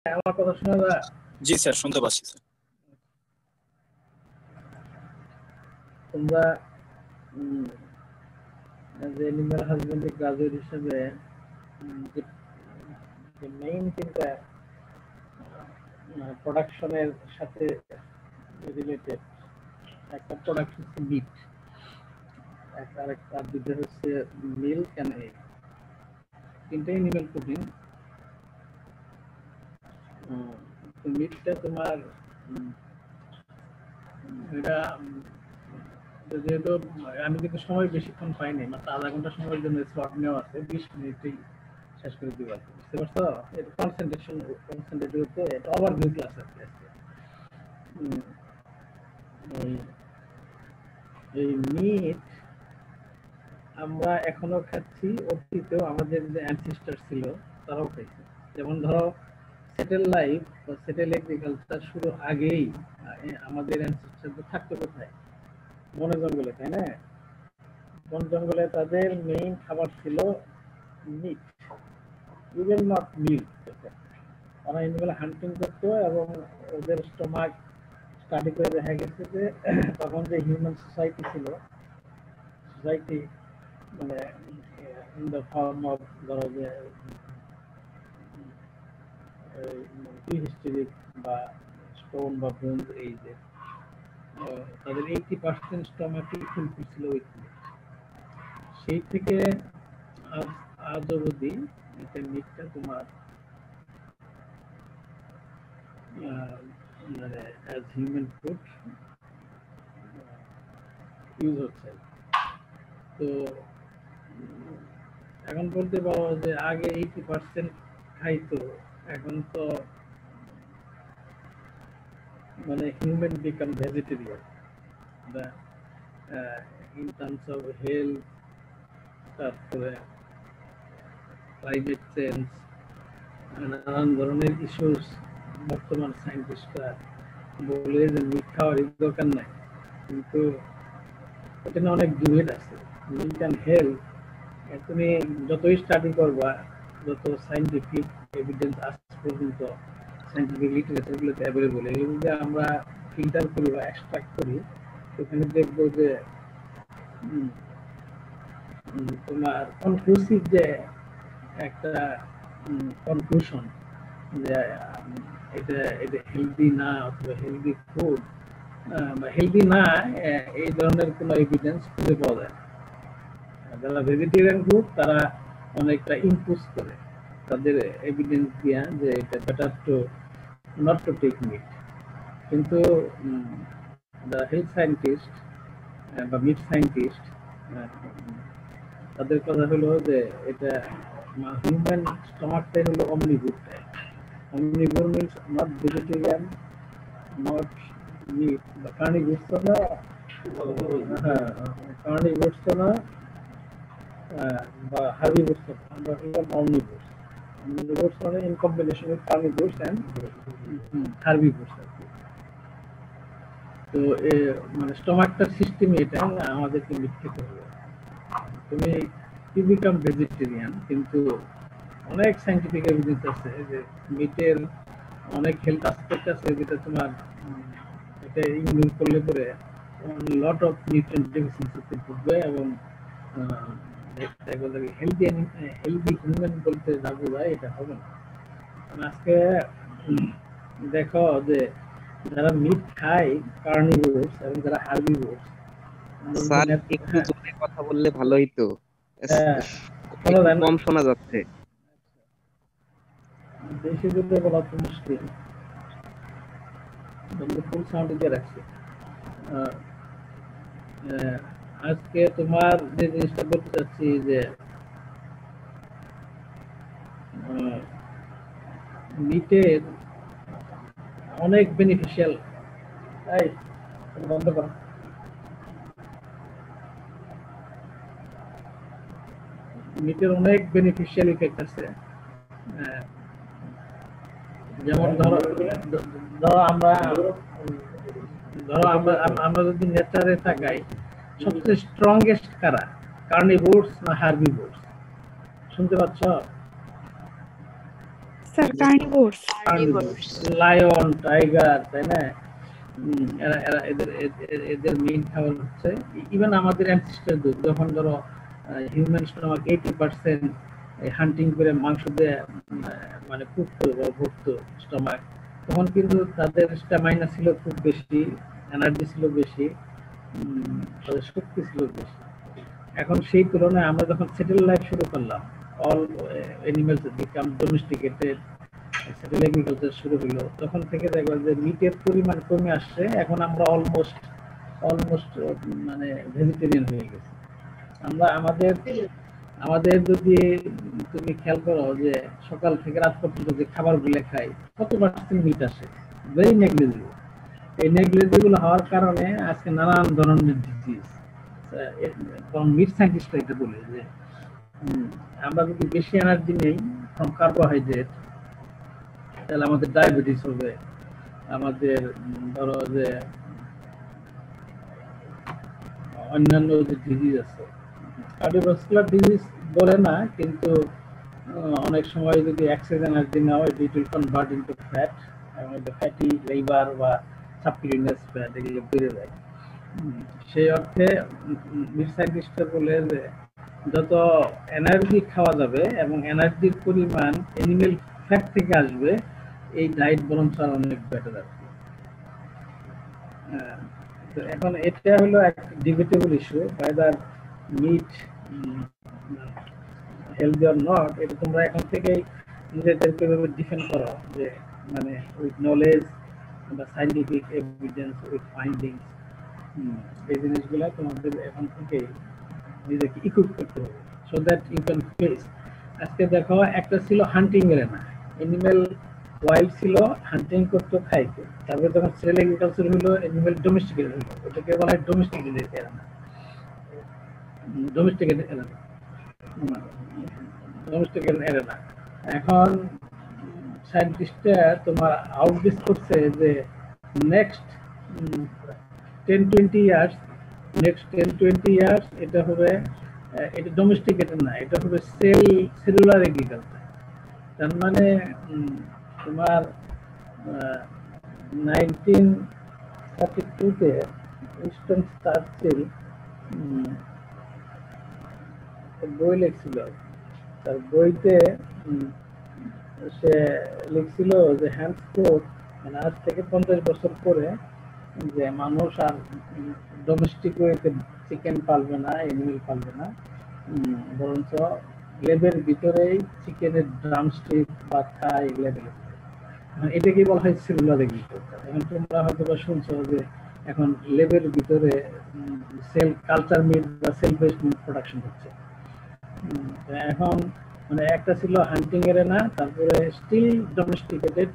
আমার কথা শোনা যায়? জি স্যার, শুনতে পাচ্ছি স্যার। তোমরা যে অ্যানিমাল হাজবেন্ডারি গ্রাজুয়েট হিসেবে যে মেইন তিনটা প্রোডাকশনের সাথে রিলেটেড, একটা প্রোডাক্ট হচ্ছে মিট, আর দুটো হচ্ছে মিল্ক অ্যান্ড এগ, তিনটে অ্যানিমাল প্রোটিন। মিটটা তোমার এটা যেহেতু আমি কিন্তু সময় বেশিক্ষণ পাইনি, মাত্র আধা ঘন্টা সময়ের জন্য স্লট নেওয়া আছে, 20 মিনিটেই শেষ করে দিব। বুঝতে পারছো? এটা কনসেন্ট্রেট হচ্ছে, এটা ওভারভিউ ক্লাস আছে আজকে। এই মিট আমরা এখনো খাচ্ছি, অতীতেও আমাদের যে অ্যানসেস্টর ছিল তারাও খাইছে। যেমন ধরো সেটেল লাইফ বা সেটেল এগ্রিকালচার শুরু আগেই আমাদের অ্যানসেস্টরদের থাকতো কোথায়? বনে জঙ্গলে, তাই না? বন জঙ্গলে তাদের মেইন খাবার ছিল মিট, ইভেন নট মিল্ক। তারা এনিমেল হান্টিং করতো এবং ওদের স্টোমাক স্টাডি করে দেখা গেছে যে তখন যে হিউম্যান সোসাইটি ছিল, সোসাইটি মানে ইন দ্য ফর্ম অফ ধরো যে প্রিহিস্টোরিক বা স্টোন বা ব্রোঞ্জ এজে, তাদের 80% স্টোমাকই ফুলফিল ছিল উইথ মিট। সেই থেকে আজ অবধি এটা মিটটা তোমার মানে অ্যাজ হিউম্যান ফুড ইউজ হচ্ছে। তো এখন বলতে পারো যে আগে 80% খাইতো, এখন তো মানে human become vegetarian in terms of health, তারপরে ক্লাইমেট চেঞ্জ, নানান ধরনের ইস্যুস। বর্তমান সায়েন্টিস্টরা বলে যে মিট খাওয়ার দরকার নাই, কিন্তু এখানে অনেক ডিবেট আছে। মিট অ্যান্ড হেলথ তুমি যতই স্টাডি করবা, যত সায়েন্টিফিক এভিডেন্স আজ পর্যন্ত সায়েন্টিফিক লিটারেচারগুলোতে অ্যাভেলেবল, এগুলো যদি আমরা ফিল্টার করি বা এক্সট্রাক্ট করি, সেখানে দেখবো যে তোমার কনক্লুসিভ যে একটা কনক্লুশন যে এটা হেলদি না অথবা হেলদি ফুড বা হেলদি না, এই ধরনের কোনো এভিডেন্স খুঁজে পাওয়া যায়। যারা ভেজিটেরিয়ান গ্রুপ তারা অনেকটা ইম্পোজ করে তাদের এভিডেন্স দিয়া যে এটা better to not to take meat. কিন্তু হেলথ সায়েন্টিস্ট বা মিট সায়েন্টিস্ট তাদের কথা হলো যে এটা হিউম্যান স্টমাকটাই হলো omnivore type. Omnivore means not vegetarian, not meat বা কার্নিভোর তো না, হ্যাঁ কার্নিভোর তো না বা হার্বিভোর তো না, আমরা হলাম অমনিভোর। Omnivores মানে in combination with carnivores and herbivores আর কি। তো মানে স্টমাকটার সিস্টেম এটা, আমাদেরকে মিট খেতে হবে। তুমি বিকাম ভেজিটেরিয়ান, কিন্তু অনেক সায়েন্টিফিক এভিডেন্স আছে যে মিটের অনেক হেলথ অ্যাসপেক্ট আছে, যেটা তোমার এটা ইগনোর করলে পরে লট অফ নিউট্রিয়েন্ট ডেফিসিয়েন্সিতে ভুগবে এবং হেলদি হিউম্যান বলতে যা বোঝায় এটা হবে না। আজকে দেখো যে যারা মিট খায় কার্নিভোরস এবং যারা হার্বিভোরস, স্যার একটু জোরে কথা বললে ভালো হতো, কম শোনা যাচ্ছে। বেশি জোরে বলা তো মুশকিল, ফুল সাউন্ড দিয়ে রাখছি। আজকে তোমার যে জিনিসটা বলতে চাচ্ছি যে মিটের অনেক বেনিফিশিয়াল, বন্ধ কর, মিটের অনেক বেনিফিশিয়াল ইফেক্ট আছে। যেমন ধরো আমরা যদি নেচারে থাকাই, সবচেয়ে স্ট্রংগেস্ট কারা, কার্নিভোরস না হার্বিভোরস? শুনতে পাচ্ছ? স্যার কার্নিভোরস। লায়ন, টাইগার, তাই না? এরা এরা এদের এদের মেইন খাবার হচ্ছে ইভেন আমাদের অ্যানসেস্টর যখন ধরো হিউম্যান স্টমাক 80% হান্টিং করে মাংস দিয়ে মানে কুকতো বা ভুগতো স্টমাক, তখন কিন্তু তাদের স্ট্যামিনা ছিল খুব বেশি, এনার্জি ছিল বেশি, তাদের শক্তি ছিল বেশি। এখন সেই তুলনায় আমরা যখন সেটেল লাইফ শুরু করলাম, all animals become domesticated, settle agriculture শুরু হলো, তখন থেকে দেখবা যে মিটের পরিমাণ কমে আসছে। এখন আমরা অলমোস্ট মানে ভেজিটেরিয়ান হয়ে গেছি আমরা। আমাদের যদি তুমি খেয়াল করো যে সকাল থেকে রাত পর্যন্ত যে খাবারগুলো খাই, কত পার্সেন্ট মিট আসে? Very negligible. এই নেগলিজিবল হওয়ার কারণে আজকে নানান ধরনের ডিজিজ, মিট সায়েন্টিস্টরা এটা বলে যে আমরা যদি বেশি এনার্জি নেই ফ্রম কার্বোহাইড্রেট, তাহলে আমাদের ডায়াবেটিস হবে, আমাদের ধরো যে অন্যান্য যে ডিজিজ আছে, কার্ডিওভাস্কুলার ডিজিজ বলে না, কিন্তু অনেক সময় যদি এক্সেস এনার্জি নাও, it will convert into fat, এবং ফ্যাটি লিভার বা সাবকিউটেনিয়াস ফ্যাট এগুলো বেড়ে যায়। সেই অর্থে মিট সায়েন্টিস্টরা বলে যে যত এনার্জি খাওয়া যাবে এবং এনার্জির পরিমাণ অ্যানিমেল ফ্যাট থেকে আসবে, এই ডায়েট বরঞ্চ অনেক বেটার আর কি। তো এখন এটা হলো একটা debatable issue, whether meat healthy or not. এটা তোমরা এখন থেকেই নিজেদেরকে ডিফেন্ড করো যে মানে উইথ নলেজ বা সাইন্টিফিক এভিডেন্স, উইথ ফাইন্ডিংস, এই জিনিসগুলো তোমাদের এখন থেকে নিজেকে ইকুইপ করতে হবে, so that you can face. আজকে দেখো, একটা ছিল হান্টিং এরিয়া, এনিম্যাল ওয়াইল্ড ছিল, হান্টিং করতো, খাইতো। তারপরে যখন সেল এগ্রিকালচার হলো, এনিম্যাল ডোমেস্টিকেটেড হলো, ওটাকে বলা হয় domesticated area. Domesticated area, domesticated area. এখন সায়েন্টিস্টরা তোমার আউটডিস করছে যে নেক্সট 10-20 ইয়ার্স, এটা হবে, এটা ডোমেস্টিকেটেড না, এটা হবে সেলুলার এগ্রিকালচার। তার মানে তোমার 1932-তে উইনস্টন চার্চিল বই লিখছিল। তার বইতে সে লিখছিল যে হ্যান্ডস্পোর্ট, মানে আজ থেকে 50 বছর পরে যে মানুষ আর ডোমেস্টিক ওয়েতে চিকেন পালবে না, এনিমেল পালবে না, বরঞ্চ লেবের ভিতরেই চিকেনের ড্রামস্টিক বা থাই লেবেল, এটাকে বলা হয় সেলুলার এগ্রিকালচার। এখন তোমরা হয়তো বা শুনছো যে এখন লেবের ভিতরে সেল কালচার মিট বা সেল বেসড মিট প্রোডাকশন হচ্ছে। এখন মানে একটা ছিল হান্টিং এরিয়া, তারপরে স্টিল ডোমেস্টিকেটেড,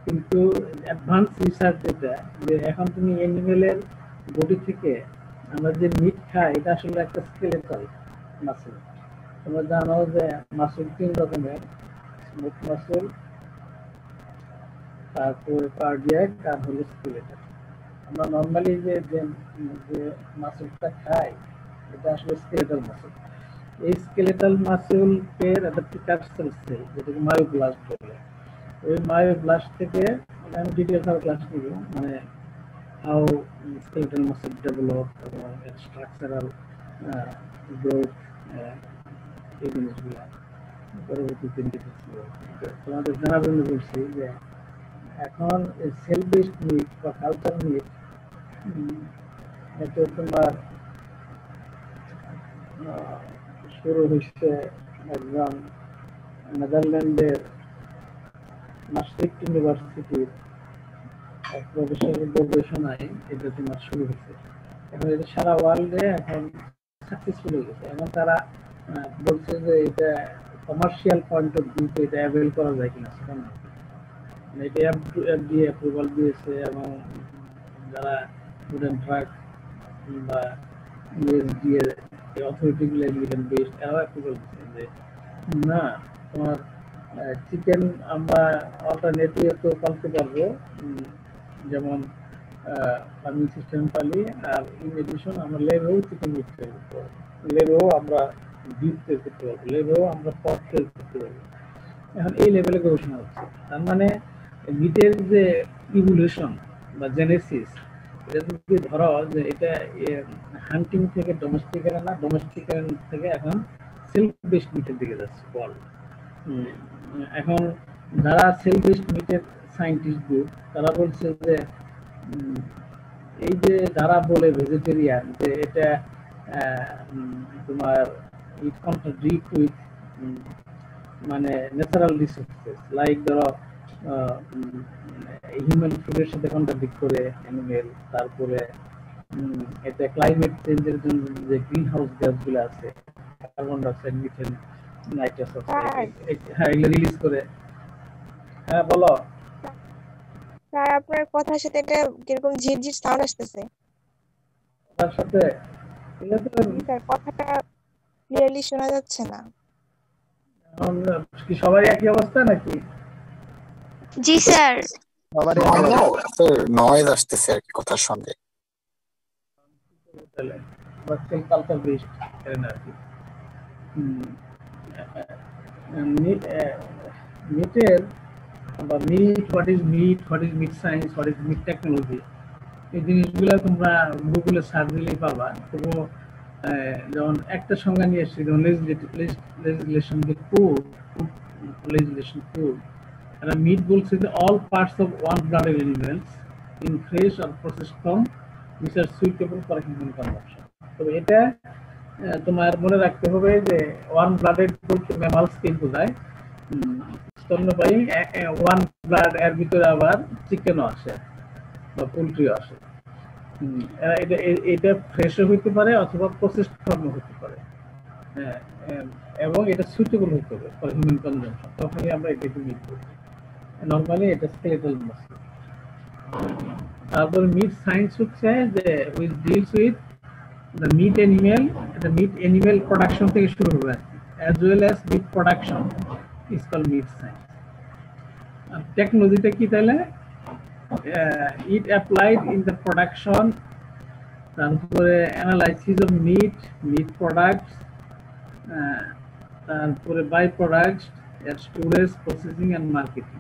কিন্তু অ্যাডভান্স রিসার্চ এটা যে এখন তুমি অ্যানিমেলের বডি থেকে আমরা যে মিট খাই, এটা আসলে একটা স্কেলেটাল মাসল। তোমরা জানো যে মাসল 3 রকমের, স্মুথ মাসল, তারপরে কার্ডিয়াক, আর হলো স্কেলেটাল। আমরা নর্মালি যে মাসলটা খাই, এটা আসলে স্কেলেটাল মাসল। এই স্কেলেটাল মাসল এর একটা প্রিকারসর সেল, যেটাকে মায়োব্লাস্ট বলে। ওই মায়োব্লাস্ট থেকে আমি ডিটেইলস আর ক্লাস নিব, মানে হাউ স্কেলেটাল মাসল ডেভেলপ এবং এর স্ট্রাকচারাল গ্রোথ, এই জিনিসগুলো পরবর্তীতে তোমাদের জানার জন্য বলছি যে এখন সেল বেসড মিট বা কালচার মিট, এটা তোমার শুরু হয়েছে একজন নেদারল্যান্ডের মাস্ট্রিক্ট ইউনিভার্সিটির এক প্রফেসরের গবেষণায় এটা তোমার শুরু হয়েছে। এখন এটা সারা ওয়ার্ল্ডে এখন সাকসেসফুল হয়ে গেছে। এখন তারা বলছে যে এটা কমার্শিয়াল পয়েন্ট অফ ভিউতে এটা অ্যাভেল করা যায় কিনা, সেখানে এটা এফডিএ অ্যাপ্রুভাল দিয়েছে, এবং যারা ফুড অ্যান্ড ড্রাগ বা ইউএসডিএ অথরিটিগুলো এগ্রিকালচার বেসড, এরাও অ্যাপ্রুভাল দিচ্ছে যে না, তোমার চিকেন আমরা অল্টারনেটিভ তো পালতে পারবো, যেমন ফার্মিং সিস্টেম পালি, আর ইন এডিশন আমরা লেবেও চিকেন মিট তৈরি করতে পারবো, লেবেও আমরা বিফ তৈরি করতে পারবো, লেবেও আমরা পর্ক তৈরি করতে পারবো। এখন এই লেভেলে গবেষণা হচ্ছে। তার মানে মিটের যে ইভলিউশন বা জেনেসিস, এটা যদি ধরো যে এটা হান্টিং থেকে ডোমেস্টিকেশন, না ডোমেস্টিকেশন থেকে এখন সেলফ বেসড মিটের দিকে যাচ্ছে ওয়ার্ল্ড। এখন যারা সেল বেসড মিটের সায়েন্টিস্ট গ্রুপ, তারা বলছে যে উম, এই যে যারা বলে ভেজিটেরিয়ান যে এটা তোমার ইট কন্ট্রাডিক্ট উইথ মানে ন্যাচারাল রিসোর্সেস, লাইক ধরো হিউম্যান ফুডের সাথে কন্ট্রাডিক্ট করে অ্যানিমেল, তারপরে এটা ক্লাইমেট চেঞ্জের জন্য যে গ্রিন হাউস গ্যাসগুলো আছে, carbon dioxide, methane, nitrous oxide, হ্যাঁ এগুলো রিলিজ করে। হ্যাঁ বলো। স্যার আপনার কথার সাথে একটা কিরকম ঝিরঝির সাউন্ড আসতেছে। তার সাথে এটা তো স্যার কথাটা ক্লিয়ারলি শোনা যাচ্ছে না। কি সবাই একই অবস্থা নাকি? জি স্যার। নয়েজ আসতেছে আর কি কথার সঙ্গে। কালচার বেসড আর কি। মিটের বা meat, what is meat, what is meat science, what is meat technology, এই জিনিসগুলো তোমরা গুগলে সার্চ দিলেই পাবা। তবু যেমন একটা সংজ্ঞা নিয়ে এসেছি, যেমন লেজিসলেশন যে code, legislation code, and a meat bowls is all parts of warm-blooded animals in fresh or processed form which are suitable for human consumption. তো এটা তোমার মনে রাখতে হবে যে ওয়ার্ম ব্লাডেড বলতে ম্যামালসকে বোঝায়, স্তন্যপায়ী ওয়ান ব্লাড, এর ভিতরে আবার চিকেনও আসে বা পোলট্রিও আসে। এটা ফ্রেশও হইতে পারে অথবা প্রসেসড ফর্মও হতে পারে, এবং এটা সুইটেবল হতে হবে ফর হিউম্যান কনজাম্পশন, তখনই আমরা এটাকে মিট করি। নর্মালি এটা স্কেলেটাল মাসল। তারপর মিট সায়েন্স হচ্ছে যে which deals with the meat animal, এটা মিট অ্যানিমেল প্রোডাকশন থেকে শুরু হবে as well as meat production is called meat science. আর টেকনোলজিটা কি তাহলে? It applied in the production, তারপরে analysis of meat, meat products, তারপরে বাই প্রোডাক্টস, এর স্টোরেজ, প্রসেসিং এন্ড মার্কেটিং,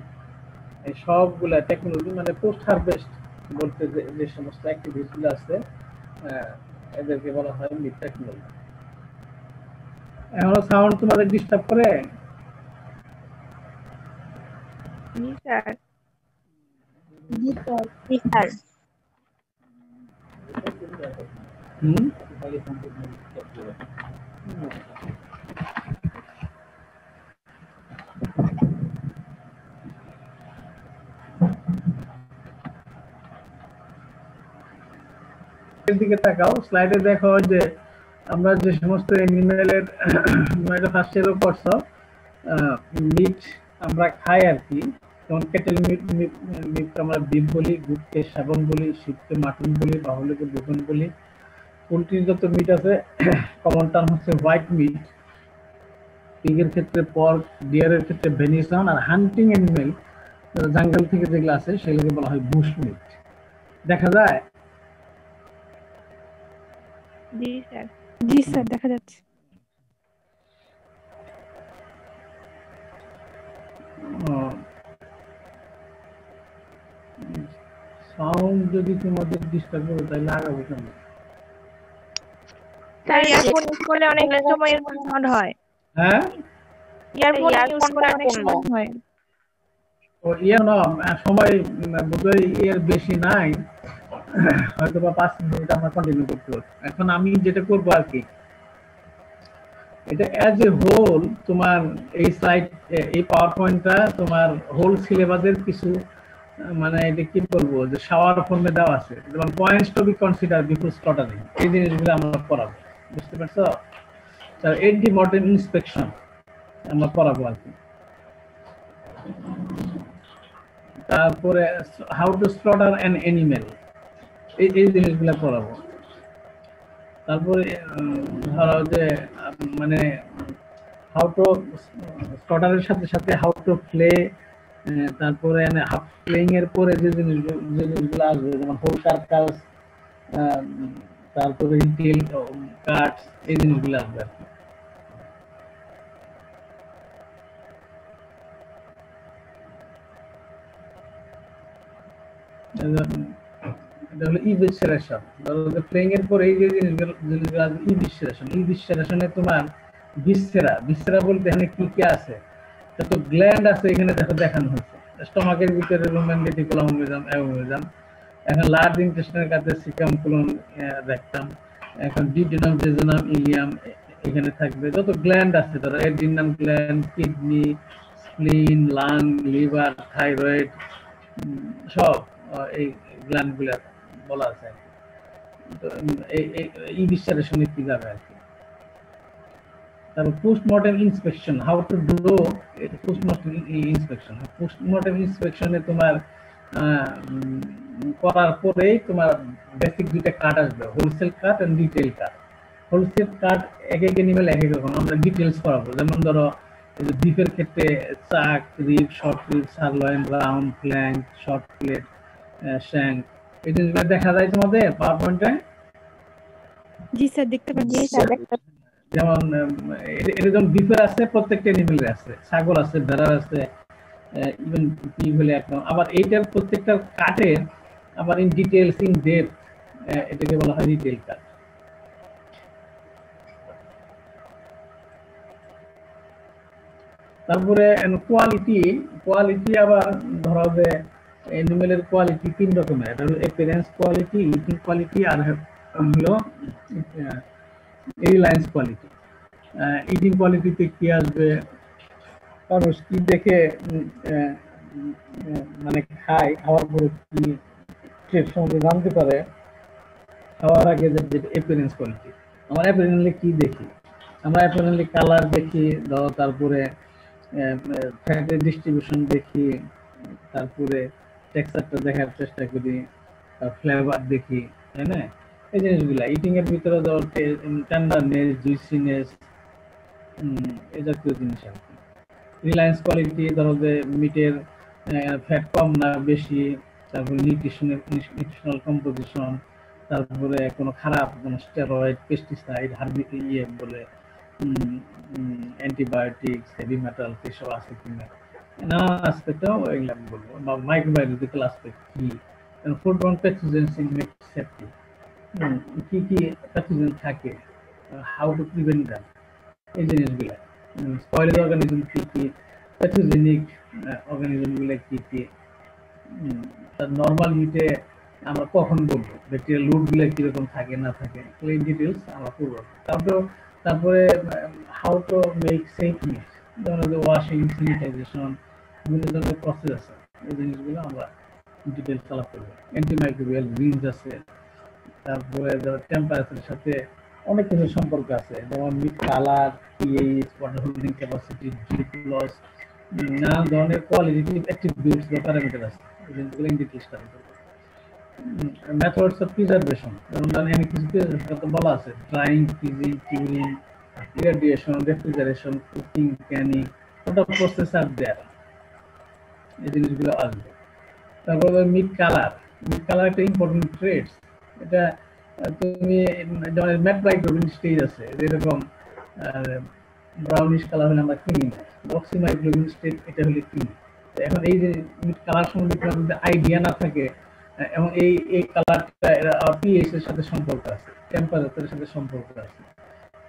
এই সবগুলা টেকনোলজি। মানে পোস্ট হারভেস্ট বলতে যে সমস্ত অ্যাক্টিভিটিসগুলো আছে, এদেরকে বলা হয় মিট টেকনোলজি। এখন সাউন্ড তোমাদের ডিস্টার্ব করে? জি স্যার। জি স্যার। জি স্যার। দিকে তাকাও, স্লাইডে দেখো যে আমরা যে সমস্ত অ্যানিমেলের এটা ফার্স্ট ইয়ারও করছো, মিট আমরা খাই আর কি। যেমন ক্যাটেল মিট, মিট আমরা বিফ বলি, গুড়কে শাবন বলি, শিবকে মাটন বলি, বাহুলিকে বুকন বলি। পোলট্রির যত মিট আছে কমন টার্ম হচ্ছে হোয়াইট মিট, পিগের ক্ষেত্রে পর্ক, ডিয়ারের ক্ষেত্রে ভেনিসন, আর হান্টিং অ্যানিমেল জঙ্গল থেকে যেগুলো আছে সেগুলোকে বলা হয় বুশ মিট। দেখা যায়? জি স্যার। জি স্যার দেখা যাচ্ছে। সাউন্ড যদি তোমাদের ডিস্টার্ব করে তাহলে আগাবো কেন? স্যার ইয়ারফোন ইউজ করলে অনেক সময় এরকম সাউন্ড হয়। হ্যাঁ, ইয়ারফোন ইউজ করলে অনেক সময় হয়। ও ইয়ে না, সময় বোধহয় এর বেশি নাই, হয়তো বা 5 মিনিট আমরা কন্টিনিউ করতে পারবো। এখন আমি যেটা করবো আর কি, এটা অ্যাজ এ হোল তোমার এই স্লাইড, এই পাওয়ার পয়েন্টটা তোমার হোল সিলেবাসের কিছু মানে এটা কি বলবো যে শাওয়ার ফর্মে দেওয়া আছে, যেমন points two be consider before slaughtering, এই জিনিসগুলো আমরা পড়াবো, বুঝতে পারছো? স্যার এন্টি মর্টেম ইন্সপেকশন আমরা পড়াবো আর কি। তারপরে how two slaughter an animal, এই জিনিসগুলো পড়াবো। তারপরে ধরো যে মানে হাউ টু স্লটারের সাথে সাথে হাউ টু প্লে, তারপরে প্লেইং এর পরে যে জিনিসগুলো আসবে, যেমন হোল কার্কাস, তারপরে রিটেল কাটস, এই জিনিসগুলো আসবে আর কি। এটা হলো ইভিসেরেশন। ধরো যে প্লেইং এর পরে এই যে জিনিসগুলো আছে ইভিসেরেশন। ইভিসেরেশনে তোমার ভিসেরা বলতে এখানে কি কি আছে, যত গ্ল্যান্ড আছে এখানে দেখো দেখানো হয়েছে। স্টমাকের ভিতরে রুমেন রেটিকুলাম অ্যাবোমিজাম, এখন লার্জ ইন্টেস্টাইনের কাছে সিকাম কোলন রেকটাম, এখন ডিউটেনাম জেজুনাম ইলিয়াম এখানে থাকবে। যত গ্ল্যান্ড আছে ধরো adrenal gland, kidney, spleen, lung, liver, thyroid, সব এই গ্ল্যান্ডগুলো বলা আছে আর কি। তো এই বিশ্লেষণে কি যাবে আর কি। তারপর postmortem inspection, how to do postmortem inspection. Postmortem ইন্সপেকশনে তোমার করার পরেই তোমার বেসিক দুইটা কাট আসবে, wholesale cut and detail cut. Wholesale cut এক এক এনিমেল এক এক রকম, আমরা ডিটেইলস করাবো। যেমন ধরো বিফের ক্ষেত্রে chuck, rib, short rib, sirloin, round, flank, short plate, shank, এই জিনিসগুলো দেখা যায় তোমাদের পাওয়ার পয়েন্টে। জি স্যার দেখতে জি পাচ্ছি। স্যার দেখতে যেমন এটা যেমন বিফের আছে, প্রত্যেকটা এনিমেলের আছে, ছাগল আছে, ভেড়ার আছে, ইভেন পিগ হলে একদম। আবার এইটার প্রত্যেকটা কাটে আবার ইন ডিটেইলস, ইন ডেপথ, এটাকে বলা হয় ডিটেইল কাট। তারপরে কোয়ালিটি আবার ধরো যে এনিমেলের কোয়ালিটি তিন রকমের, এটা হলো অ্যাপিয়ারেন্স কোয়ালিটি, ইটিং কোয়ালিটি, আর হলো রিলায়েন্স কোয়ালিটি। ইটিং কোয়ালিটিতে কি আসবে, মানুষ কি দেখে মানে খায়, খাওয়ার পরে কি ট্রেড সম্বন্ধে জানতে পারে, খাওয়ার আগে যে অ্যাপিয়ারেন্স কোয়ালিটি। আমরা অ্যাপিয়ারেন্সলি কি দেখি, আমরা অ্যাপিয়ারেন্সলি কালার দেখি, ধরো তারপরে ফ্যাটের ডিস্ট্রিবিউশন দেখি, তারপরে টেক্সচারটা দেখার চেষ্টা করি, ফ্লেভার দেখি, তাই না? এই জিনিসগুলা ইটিং এর ভিতরে ধরো টেন্ডারনেস, জুইসিনেস, এই জাতীয় জিনিস আর কি। রিলায়েন্স কোয়ালিটি ধরো যে মিটের ফ্যাট কম না বেশি, তারপরে নিউট্রিশনাল কম্পোজিশন, তারপরে কোনো খারাপ কোনো স্টেরয়েড, পেস্টিসাইড, বলে অ্যান্টিবায়োটিক্স, হেভি মেটালস এসব আছে কিনা, নানা আসপেক্টেও এগুলো আমি বলবো। বা মাইক্রোবায়োলজিক্যাল আসপেক্ট কি, ফুডবর্ন প্যাথোজেন্স ইন মিট সেফটি, কি কি প্যাথোজেন থাকে, হাউ টু প্রিভেন্ট দ্যাম, এই জিনিসগুলা। স্পয়েলের অর্গানিজম কি কি, প্যাথোজেনিক অর্গানিজমগুলো কি কি, নর্মাল মিটে আমরা কখন বলবো, ব্যাকটেরিয়াল লুটগুলো কিরকম থাকে না থাকে, এই ডিটেলস আমরা করবো। তারপরে how to make safe meat, যেমন ওয়াশিং, স্যানিটাইজেশন, বিভিন্ন ধরনের প্রসেস আছে, এই জিনিসগুলো আমরা ডিটেলস আলাপ করবো। অ্যান্টিমাইক্রোবিয়াল রিঞ্জ আছে, তারপরে টেম্পারেচারের সাথে অনেক কিছু সম্পর্ক আছে, যেমন meat colour, pH, water holding capacity, জিপ লস, নানা ধরনের কোয়ালিটেটিভ অ্যাট্রিবিউটস বা প্যারামিটার আছে, এই জিনিসগুলো ডিটেলস স্টাডি করবো। মেথডস অফ প্রিজার্ভেশন, যেমন অনেক কিছু প্রিজার্ভেশন বলা আছে, drying, freezing, curing, irradiation, refrigeration, cooking, canning, ওটা প্রসেস আর দেয়ার, এই জিনিসগুলো আসবে। তারপরে মিট কালার একটা ইম্পর্টেন্ট ট্রেডস। এটা তুমি যেমন ম্যাট মাইক্রোবিন স্টেজ আছে, যেরকম ব্রাউনিশ কালার হলে আমরা কিনি না, অক্সি মাইক্রোবিন স্টেজ এটা হলে কিনি। এখন এই যে মিট কালার সম্বন্ধে তোমার আইডিয়া না থাকে, এবং এই কালারটা পিএইচ এর সাথে সম্পর্ক আছে, টেম্পারেচারের সাথে সম্পর্ক আছে,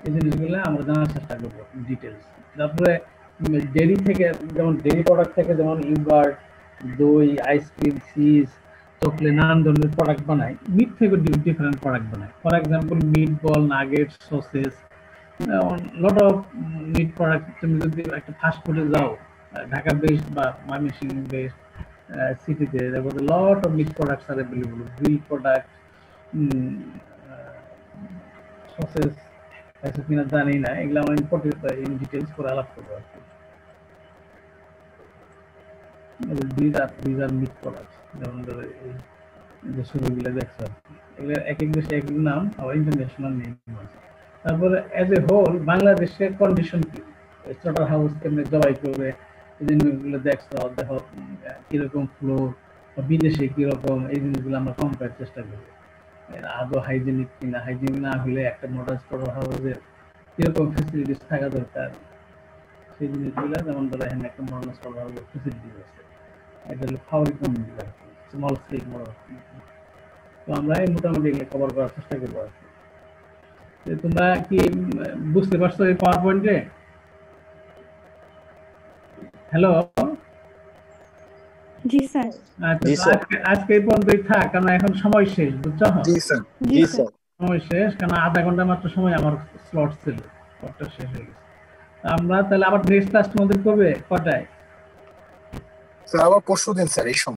এই জিনিসগুলো আমরা জানার চেষ্টা করবো ডিটেলস। তারপরে ডেরি থেকে, যেমন ডেরি প্রোডাক্ট থেকে যেমন ইয়োগার্ট, দই, আইসক্রিম, চিজ, চকলেট, নানান ধরনের প্রোডাক্ট বানায়। মিট থেকে ডিফারেন্ট প্রোডাক্ট বানায়, for example meatball, nugget, sausages, lot of meat product. তুমি যদি একটা ফাস্ট ফুডে যাও, ঢাকা বেসড বা ময়মনসিংহ বেসড সিটিতে, দেখো lot of meat products are available, grill product, sausages আছে কিনা জানি না, এগুলো আমরা ইম্পর্টেন্ট ইন ডিটেলস করে আলাপ করবো আর কি। These are meat products, যেমন ধরো এই যে ছবিগুলো দেখছো, এগুলো এক এক দেশে এক এক নাম, আবার ইন্টারন্যাশনাল নেম আছে। তারপরে এজ এ হোল বাংলাদেশের কন্ডিশন কি, স্লটার হাউস কেমনে জবাই করবে, এই জিনিসগুলো দেখছো, দেখো কিরকম ফ্লোর, বিদেশে কিরকম, এই জিনিসগুলো আমরা কম্পেয়ার চেষ্টা করি, আদৌ হাইজেনিক কিনা, হাইজেনিক না হলে একটা মডার্ন স্লটার হাউসের কিরকম ফেসিলিটিস থাকা দরকার, সেই জিনিসগুলো। যেমন ধরো এখানে একটা মডার্ন স্লটার হাউসের ফেসিলিটিস আছে, এটা হলো ফাউরি কমিউনিটি আর কি, স্মল স্কেল মডেল। তো আমরা এই মোটামুটি কভার করার চেষ্টা করবো আর কি। তো তোমরা কি বুঝতে পারছো এই পাওয়ার পয়েন্টে? হ্যালো, জি স্যার। আচ্ছা জি, তো স্যার। আজকে এই পর্যন্তই থাক, কারণ এখন সময় শেষ, বুঝছো? জি স্যার। জি স্যার। সময় শেষ, কারণ আধা ঘন্টা মাত্র সময় আমার স্লট ছিল, স্লটটা শেষ হয়ে গেছে। আমরা তাহলে আবার নেক্সট ক্লাস তোমাদের করবে কটায়? স্যার আবার পরশুদিন স্যার এই সময়।